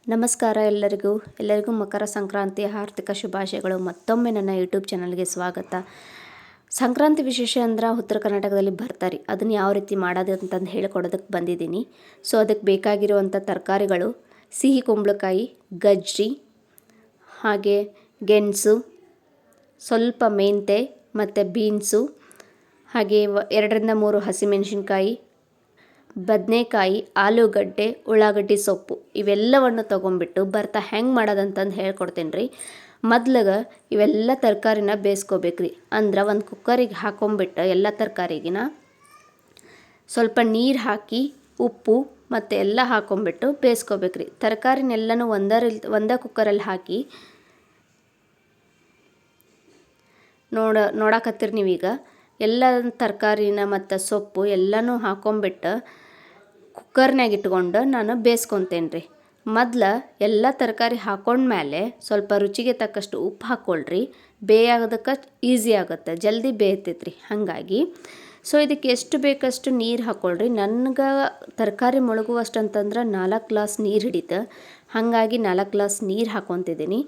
ನಮಸ್ಕಾರ ಎಲ್ಲರಿಗೂ ಮಕರ ಸಂಕ್ರಾಂತಿಯ ಹಾರ್ದಿಕ ಶುಭಾಶಯಗಳು. ಮತ್ತೊಮ್ಮೆ ನನ್ನ ಯೂಟ್ಯೂಬ್ ಚಾನಲ್ಗೆ ಸ್ವಾಗತ. ಸಂಕ್ರಾಂತಿ ವಿಶೇಷ ಅಂದ್ರೆ ಉತ್ತರ ಕರ್ನಾಟಕದಲ್ಲಿ ಬರ್ತಾರೆ, ಅದನ್ನು ಯಾವ ರೀತಿ ಮಾಡೋದು ಅಂತಂದು ಹೇಳಿಕೊಡೋದಕ್ಕೆ ಬಂದಿದ್ದೀನಿ. ಸೊ ಅದಕ್ಕೆ ಬೇಕಾಗಿರುವಂಥ ತರಕಾರಿಗಳು ಸಿಹಿ ಕುಂಬಳಕಾಯಿ, ಗಜ್ರಿ, ಹಾಗೆ ಗೆಣಸು, ಸ್ವಲ್ಪ ಮೆಂತೆ ಮತ್ತು ಬೀನ್ಸು, ಹಾಗೆ 2-3 ಹಸಿಮೆಣಸಿನ್ಕಾಯಿ, ಬದನೆಕಾಯಿ, ಆಲೂಗಡ್ಡೆ, ಉಳ್ಳಾಗಡ್ಡಿ ಸೊಪ್ಪು ಇವೆಲ್ಲವನ್ನು ತೊಗೊಂಬಿಟ್ಟು ಬರ್ತಾ ಹೆಂಗೆ ಮಾಡೋದಂತಂದು ಹೇಳ್ಕೊಡ್ತೀನಿ ರೀ. ಮೊದ್ಲಿಗೆ ಇವೆಲ್ಲ ತರಕಾರಿನ ಬೇಯಿಸ್ಕೋಬೇಕ್ರಿ. ಅಂದ್ರೆ ಒಂದು ಕುಕ್ಕರಿಗೆ ಹಾಕೊಂಬಿಟ್ಟು ಎಲ್ಲ ತರಕಾರಿಗಿನ ಸ್ವಲ್ಪ ನೀರು ಹಾಕಿ ಉಪ್ಪು ಮತ್ತು ಎಲ್ಲ ಹಾಕೊಂಬಿಟ್ಟು ಬೇಯಿಸ್ಕೋಬೇಕ್ರಿ. ತರಕಾರಿನೆಲ್ಲನೂ ಒಂದೇ ಕುಕ್ಕರಲ್ಲಿ ಹಾಕಿ ನೋಡಕತ್ತೀರಿ ನೀವೀಗ. ಎಲ್ಲ ತರಕಾರಿನ ಮತ್ತು ಸೊಪ್ಪು ಎಲ್ಲನೂ ಹಾಕೊಂಬಿಟ್ಟು ಕುಕ್ಕರ್ನಾಗ ಇಟ್ಕೊಂಡು ನಾನು ಬೇಯಿಸ್ಕೊತೇನೆ ರೀ. ಮೊದ್ಲು ಎಲ್ಲ ತರಕಾರಿ ಹಾಕೊಂಡ್ಮೇಲೆ ಸ್ವಲ್ಪ ರುಚಿಗೆ ತಕ್ಕಷ್ಟು ಉಪ್ಪು ಹಾಕ್ಕೊಳ್ರಿ. ಬೇಯೋದಕ್ಕೆ ಈಸಿ ಆಗುತ್ತೆ, ಜಲ್ದಿ ಬೇಯ್ತೈತೆ ರೀ. ಹಾಗಾಗಿ ಸೊ ಇದಕ್ಕೆ ಎಷ್ಟು ಬೇಕಷ್ಟು ನೀರು ಹಾಕ್ಕೊಳ್ರಿ. ನನಗೆ ತರಕಾರಿ ಮುಳುಗುವಷ್ಟು ಅಂತಂದ್ರೆ 4 ಗ್ಲಾಸ್ ನೀರು ಹಿಡಿತು. ಹಾಗಾಗಿ 4 ಗ್ಲಾಸ್ ನೀರು ಹಾಕ್ಕೊತಿದ್ದೀನಿ.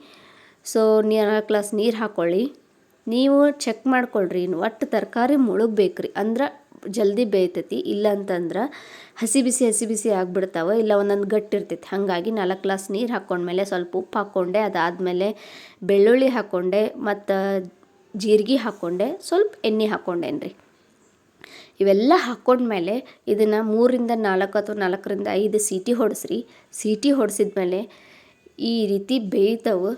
ಸೊ 4 ಗ್ಲಾಸ್ ನೀರು ಹಾಕ್ಕೊಳ್ಳಿ. ನೀವು ಚೆಕ್ ಮಾಡ್ಕೊಳ್ರಿ, ಒಟ್ಟು ತರಕಾರಿ ಮುಳುಗಬೇಕ್ರಿ, ಅಂದ್ರೆ ಜಲ್ದಿ ಬೇಯ್ತೈತಿ. ಇಲ್ಲ ಅಂತಂದ್ರೆ ಹಸಿ ಬಿಸಿ ಆಗಿಬಿಡ್ತಾವೆ, ಇಲ್ಲ ಒಂದೊಂದು ಗಟ್ಟಿರ್ತೈತಿ. ಹಾಗಾಗಿ 4 ಗ್ಲಾಸ್ ನೀರು ಹಾಕ್ಕೊಂಡ್ಮೇಲೆ ಸ್ವಲ್ಪ ಉಪ್ಪು ಹಾಕ್ಕೊಂಡೆ, ಅದಾದಮೇಲೆ ಬೆಳ್ಳುಳ್ಳಿ ಹಾಕ್ಕೊಂಡೆ ಮತ್ತು ಜೀರಿಗೆ ಹಾಕ್ಕೊಂಡೆ, ಸ್ವಲ್ಪ ಎಣ್ಣೆ ಹಾಕ್ಕೊಂಡೇನಿ ರೀ. ಇವೆಲ್ಲ ಹಾಕ್ಕೊಂಡ್ಮೇಲೆ ಇದನ್ನು 3-4 ಅಥವಾ 4-5 ಸೀಟಿ ಹೊಡೆಸ್ರಿ. ಸೀಟಿ ಹೊಡೆಸಿದ್ಮೇಲೆ ಈ ರೀತಿ ಬೇಯ್ತವೆ.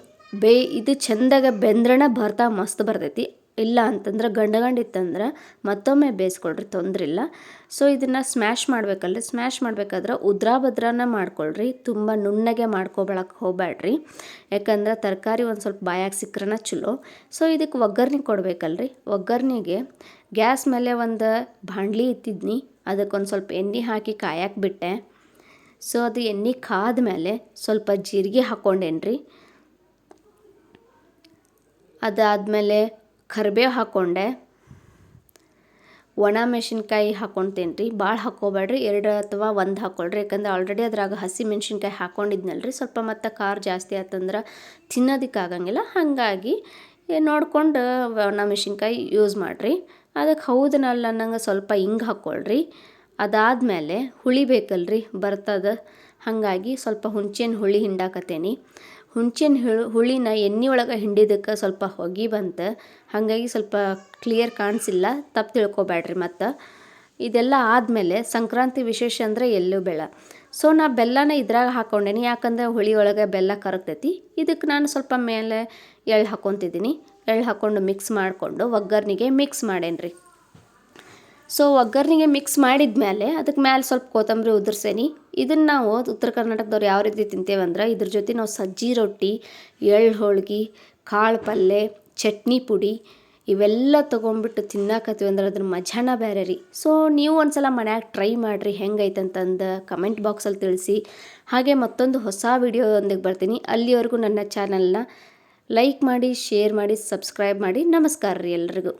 ಇದು ಚೆಂದಾಗ ಬೆಂದ್ರಣ ಬರ್ತಾ ಮಸ್ತ್ ಬರ್ತೈತಿ. ಇಲ್ಲ ಅಂತಂದ್ರೆ ಗಂಡಿತ್ತಂದ್ರೆ ಮತ್ತೊಮ್ಮೆ ಬೇಯಿಸ್ಕೊಳ್ರಿ, ತೊಂದ್ರೆ ಇಲ್ಲ. ಸೊ ಇದನ್ನು ಸ್ಮ್ಯಾಶ್ ಮಾಡಬೇಕಲ್ರಿ. ಸ್ಮ್ಯಾಶ್ ಮಾಡಬೇಕಾದ್ರೆ ಉದ್ರಾ ಮಾಡ್ಕೊಳ್ರಿ, ತುಂಬ ನುಣ್ಣಗೆ ಮಾಡ್ಕೊಳಕ್ಕೆ ಹೋಗ್ಬೇಡ್ರಿ. ಯಾಕಂದ್ರೆ ತರಕಾರಿ ಒಂದು ಸ್ವಲ್ಪ ಬಾಯಾಗಿ ಸಿಕ್ಕರನ ಚಲೋ. ಸೊ ಇದಕ್ಕೆ ಒಗ್ಗರಣೆ ಕೊಡಬೇಕಲ್ರಿ. ಒಗ್ಗರಣೆಗೆ ಗ್ಯಾಸ್ ಮೇಲೆ ಒಂದು ಬಾಣಲಿ ಇಟ್ಟಿದ್ನಿ, ಅದಕ್ಕೊಂದು ಸ್ವಲ್ಪ ಎಣ್ಣೆ ಹಾಕಿ ಕಾಯಕ್ಕೆ ಬಿಟ್ಟೆ. ಸೊ ಅದು ಎಣ್ಣೆ ಕಾದ್ಮೇಲೆ ಸ್ವಲ್ಪ ಜೀರಿಗೆ ಹಾಕ್ಕೊಂಡೇನ್ರಿ. ಅದಾದಮೇಲೆ ಕರಿಬೇವು ಹಾಕ್ಕೊಂಡೆ, ಒಣ ಮೆಣಸಿನ್ಕಾಯಿ ಹಾಕ್ಕೊತೇನೆ ರೀ. ಭಾಳ ಹಾಕ್ಕೋಬೇಡ್ರಿ, 2 ಅಥವಾ 1 ಹಾಕ್ಕೊಳ್ರಿ. ಯಾಕಂದ್ರೆ ಆಲ್ರೆಡಿ ಅದ್ರಾಗ ಹಸಿ ಮೆಣಸಿನ್ಕಾಯಿ ಹಾಕ್ಕೊಂಡಿದ್ನಲ್ರಿ. ಸ್ವಲ್ಪ ಮತ್ತು ಖಾರ ಜಾಸ್ತಿ ಆತಂದ್ರೆ ತಿನ್ನೋದಕ್ಕಾಗಂಗಿಲ್ಲ. ಹಾಗಾಗಿ ನೋಡ್ಕೊಂಡು ಒಣ ಮೆಣಸಿನ್ಕಾಯಿ ಯೂಸ್ ಮಾಡಿರಿ. ಅದಕ್ಕೆ ಹೌದನಲ್ಲ ಅನ್ನಂಗೆ ಸ್ವಲ್ಪ ಹಿಂಗೆ ಹಾಕ್ಕೊಳ್ರಿ. ಅದಾದಮೇಲೆ ಹುಳಿ ಬೇಕಲ್ರಿ ಬರ್ತದೆ. ಹಾಗಾಗಿ ಸ್ವಲ್ಪ ಹುಣ್ಸೆಹಣ್ಣು ಹುಳಿ ಹಿಂಡಾಕತ್ತೇನಿ. ಹುಣ್ಸೆಹಣ್ಣು ಹುಳಿನ ಎಣ್ಣೆ ಒಳಗೆ ಹಿಂಡಿದಕ್ಕೆ ಸ್ವಲ್ಪ ಹೊಗೆ ಬಂತು. ಹಾಗಾಗಿ ಸ್ವಲ್ಪ ಕ್ಲಿಯರ್ ಕಾಣಿಸಿಲ್ಲ, ತಪ್ಪು ತಿಳ್ಕೊಬೇಡ್ರಿ. ಮತ್ತು ಇದೆಲ್ಲ ಆದಮೇಲೆ ಸಂಕ್ರಾಂತಿ ವಿಶೇಷ ಅಂದರೆ ಎಳ್ಳು ಬೆಲ್ಲ. ಸೊ ನಾ ಬೆಲ್ಲನ ಇದ್ರಾಗ ಹಾಕ್ಕೊಂಡೇನಿ, ಯಾಕಂದರೆ ಹುಳಿ ಒಳಗೆ ಬೆಲ್ಲ ಕರಗ್ತೈತಿ. ಇದಕ್ಕೆ ನಾನು ಸ್ವಲ್ಪ ಮೇಲೆ ಎಳ್ಳು ಹಾಕ್ಕೊತಿದ್ದೀನಿ. ಎಳ್ಳು ಹಾಕ್ಕೊಂಡು ಮಿಕ್ಸ್ ಮಾಡಿಕೊಂಡು ಒಗ್ಗರಣೆಗೆ ಮಿಕ್ಸ್ ಮಾಡೇನ್ರಿ. ಸೊ ಒಗ್ಗರಣೆಗೆ ಮಿಕ್ಸ್ ಮಾಡಿದ್ಮೇಲೆ ಅದಕ್ಕೆ ಮೇಲೆ ಸ್ವಲ್ಪ ಕೊತ್ತಂಬರಿ ಉದುರ್ಸೇನಿ. ಇದನ್ನು ನಾವು ಉತ್ತರ ಕರ್ನಾಟಕದವ್ರು ಯಾವ ರೀತಿ ತಿಂತೇವಂದ್ರೆ ಇದ್ರ ಜೊತೆ ನಾವು ಸಜ್ಜಿ ರೊಟ್ಟಿ, ಎಳ್ಳು ಹೋಳ್ಗೆ, ಕಾಳು ಪಲ್ಯ, ಚಟ್ನಿ ಪುಡಿ ಇವೆಲ್ಲ ತೊಗೊಂಡ್ಬಿಟ್ಟು ತಿನ್ನಾಕತ್ತೀವಿ ಅಂದ್ರೆ ಅದ್ರ ಮಜಾನ ಬೇರೆ ರೀ. ಸೊ ನೀವು ಒಂದ್ಸಲ ಮನ್ಯಾಗ ಟ್ರೈ ಮಾಡಿರಿ, ಹೆಂಗೈತಂತಂದು ಕಮೆಂಟ್ ಬಾಕ್ಸಲ್ಲಿ ತಿಳಿಸಿ. ಹಾಗೆ ಮತ್ತೊಂದು ಹೊಸ ವಿಡಿಯೋದೊಂದಿಗೆ ಬರ್ತೀನಿ. ಅಲ್ಲಿವರೆಗೂ ನನ್ನ ಚಾನಲ್ನ ಲೈಕ್ ಮಾಡಿ, ಶೇರ್ ಮಾಡಿ, ಸಬ್ಸ್ಕ್ರೈಬ್ ಮಾಡಿ. ನಮಸ್ಕಾರ ರೀ ಎಲ್ರಿಗೂ.